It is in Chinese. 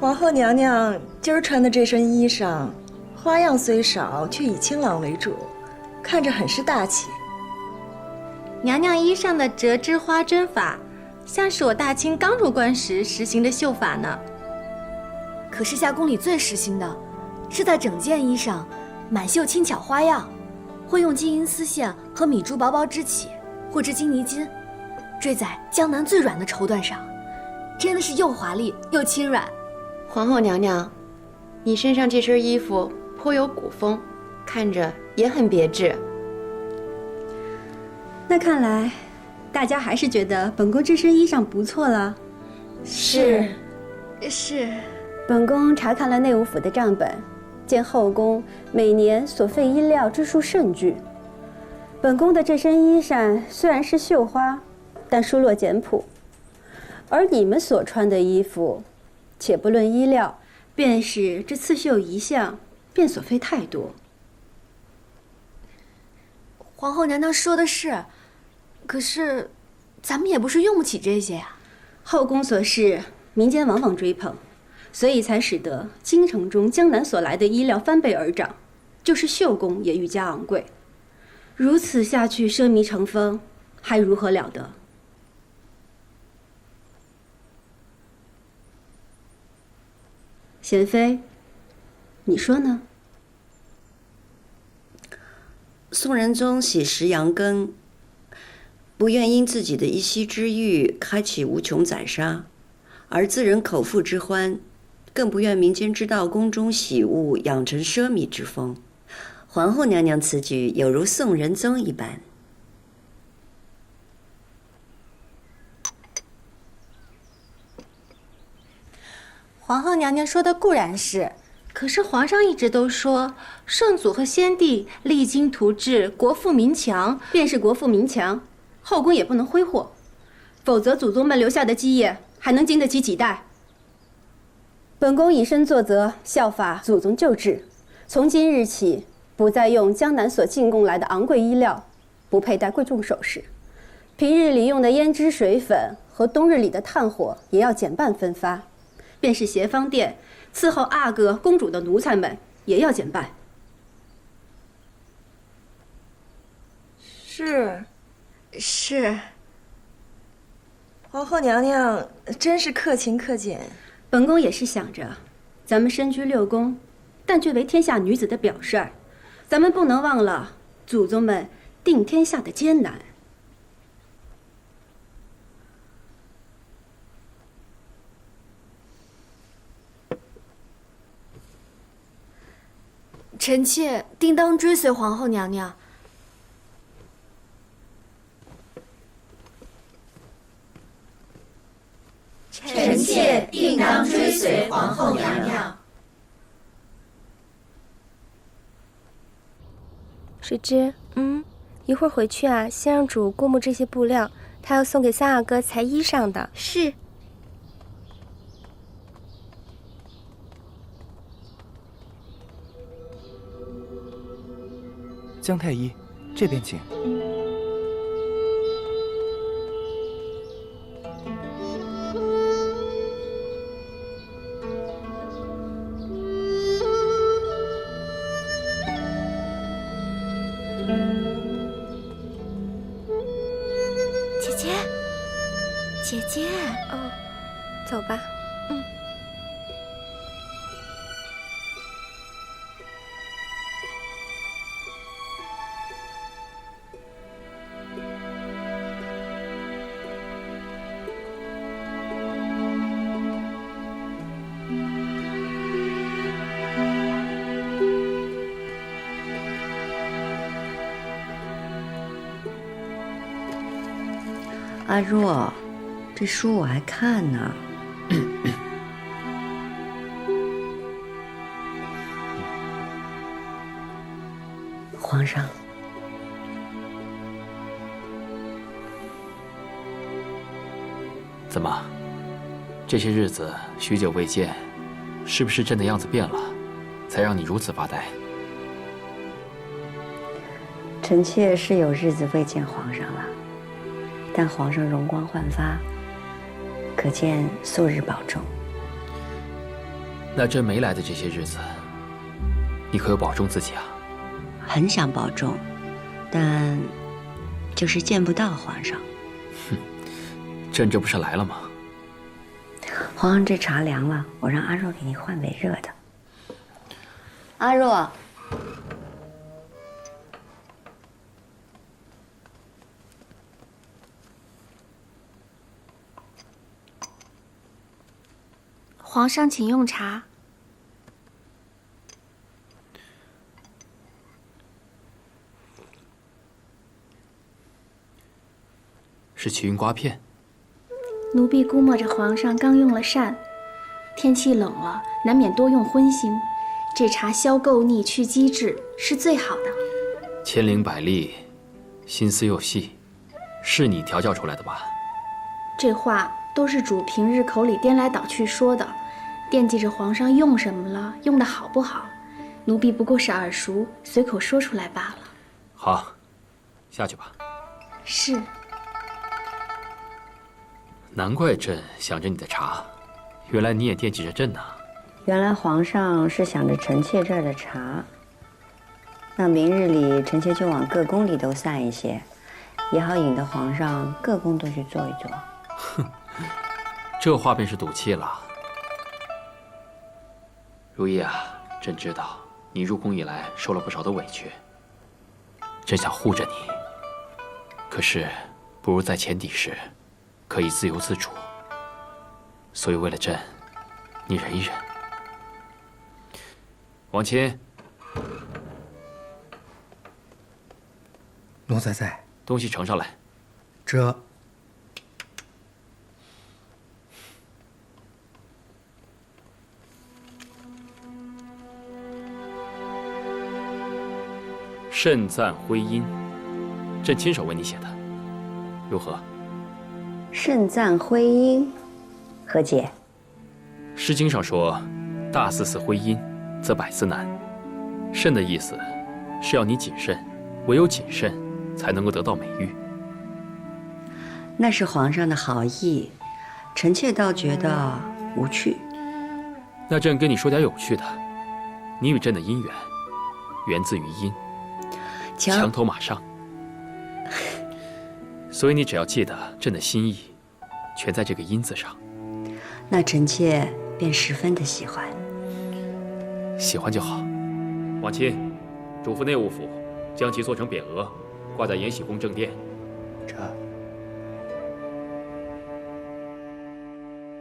皇后娘娘今儿穿的这身衣裳，花样虽少，却以青朗为主，看着很是大气。娘娘衣上的折枝花针法，像是我大清刚入关时实行的绣法呢。可是夏宫里最实行的，是在整件衣上满绣轻巧花样，会用金银丝线和米珠薄薄织起，或织金泥金，缀在江南最软的绸缎上，真的是又华丽又轻软。皇后娘娘，你身上这身衣服颇有古风，看着也很别致。那看来，大家还是觉得本宫这身衣裳不错了。是。本宫查看了内务府的账本，见后宫每年所费衣料之数甚巨。本宫的这身衣裳虽然是绣花，但疏落简朴，而你们所穿的衣服，且不论衣料，便是这刺绣一项，便所费太多。皇后娘娘说的是，可是咱们也不是用不起这些呀。后宫所事，民间往往追捧，所以才使得京城中江南所来的衣料翻倍而涨，就是绣工也愈加昂贵。如此下去，奢靡成风，还如何了得？贤妃，你说呢？宋仁宗喜食羊羹，不愿因自己的一夕之欲开启无穷宰杀，而自人口腹之欢，更不愿民间知道宫中喜恶，养成奢靡之风。皇后娘娘此举有如宋仁宗一般。皇后娘娘说的固然是，可是皇上一直都说圣祖和先帝励精图治，国富民强。便是国富民强，后宫也不能挥霍，否则祖宗们留下的基业还能经得起几代？本宫以身作则，效法祖宗旧制，从今日起，不再用江南所进贡来的昂贵衣料，不佩戴贵重首饰，平日里用的胭脂水粉和冬日里的炭火也要减半分发，便是协芳殿伺候阿哥公主的奴才们也要减半。是。皇后娘娘真是克勤克俭。本宫也是想着，咱们身居六宫，但却为天下女子的表率，咱们不能忘了祖宗们定天下的艰难。臣妾定当追随皇后娘娘。臣妾定当追随皇后娘娘。水之，一会儿回去啊，先让主过目这些布料，他要送给三阿哥裁衣裳的。是。江太医，这边请。姐姐，走吧。阿若，这书我还看呢。皇上，怎么？这些日子许久未见，是不是朕的样子变了，才让你如此发呆？臣妾是有日子未见皇上了。但皇上容光焕发，可见素日保重。那朕没来的这些日子，你可有保重自己啊？很想保重，但就是见不到皇上。朕这不是来了吗？皇上，这茶凉了，我让阿若给你换杯热的。阿若，皇上请用茶。是奇云瓜片。奴婢估摸着皇上刚用了膳，天气冷了，难免多用荤腥。这茶消垢腻、去积滞，是最好的。千灵百丽，心思又细，是你调教出来的吧？这话都是主平日口里颠来倒去说的，惦记着皇上用什么了，用的好不好。奴婢不过是耳熟，随口说出来罢了。好，下去吧。是。难怪朕想着你的茶，原来你也惦记着朕呢。原来皇上是想着臣妾这儿的茶，那明日里臣妾就往各宫里都散一些，也好引得皇上各宫都去坐一坐。哼，这话便是赌气了。如意啊，朕知道你入宫以来受了不少的委屈，朕想护着你，可是不如在前底时可以自由自主，所以为了朕，你忍一忍。王钦，奴才在。东西呈上来。这。慎赞徽音，朕亲手为你写的，如何？慎赞徽音，何解？《诗经》上说：“大司司徽音，则百司难。”慎的意思是要你谨慎，唯有谨慎才能够得到美誉。那是皇上的好意，臣妾倒觉得无趣。那朕跟你说点有趣的。你与朕的姻缘，源自于音，墙头马上。所以你只要记得朕的心意，全在这个音字上。那臣妾便十分的喜欢。喜欢就好。王钦，嘱咐内务府将其做成匾额，挂在延禧宫正殿。这。